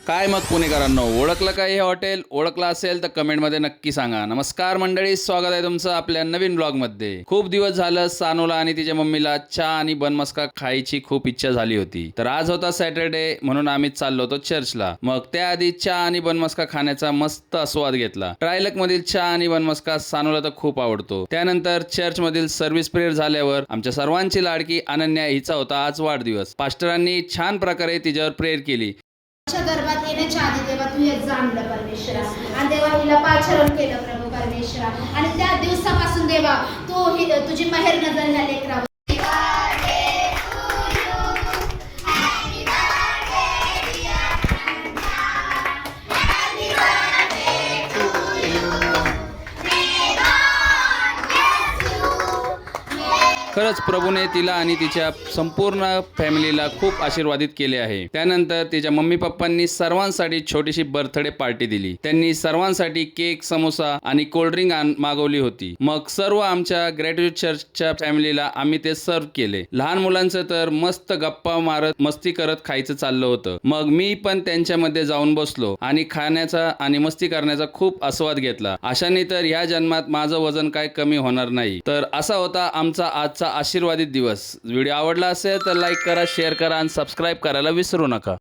काय मग पुणेकरांनो, ओळखलं का हे हॉटेल? ओळखलं असेल तर कमेंटमध्ये नक्की सांगा. नमस्कार मंडळी, स्वागत आहे तुमचं आपल्या नवीन ब्लॉगमध्ये. खूप दिवस झालं सानूला आणि तिच्या मम्मीला चहा आणि बनमस्का खायची खूप इच्छा झाली होती. तर आज होता सॅटरडे, म्हणून आम्ही चाललो होतो चर्चला. मग त्याआधी चहा आणि बनमस्का खाण्याचा मस्त आस्वाद घेतला. ट्रायलक मधील चहा आणि बनमस्का सानूला तर खूप आवडतो. त्यानंतर चर्च मधील सर्व्हिस प्रेयर झाल्यावर आमच्या सर्वांची लाडकी अनन्या हिचा होता आज वाढदिवस. पास्टरांनी छान प्रकारे तिच्यावर प्रेयर केली. गर्भात येण्याच्या आधी देवा तू हे जाणलं परमेश्वरा, आणि देवा हिला पाचारण केलं प्रभू परमेश्वरा, आणि त्या दिवसापासून देवा तू तुझी मेहर नजर ह्या लेकरावर. खरंच प्रभूने तिला आणि तिच्या संपूर्ण फॅमिलीला खूप आशीर्वादित केले आहे. त्यानंतर तिच्या मम्मी पप्पांनी सर्वांसाठी छोटीशी बर्थडे पार्टी दिली. त्यांनी सर्वांसाठी केक, समोसा आणि कोल्ड्रिंक मागवली होती. मग सर्व आमच्या ग्रॅटिट्यूड चर्चच्या फॅमिलीला आम्ही ते सर्व केले. लहान मुलांचं तर मस्त गप्पा मारत मस्ती करत खायचं चाललं होतं. मग मी पण त्यांच्यामध्ये जाऊन बसलो आणि खाण्याचा आणि मस्ती करण्याचा खूप आस्वाद घेतला. अशाने तर ह्या जन्मात माझं वजन काय कमी होणार नाही. तर असा होता आमचा आजचा आशीर्वादित दिवस. व्हिडिओ आवडला असेल तर लाईक करा, शेअर करा आणि सबस्क्राईब करायला विसरू नका.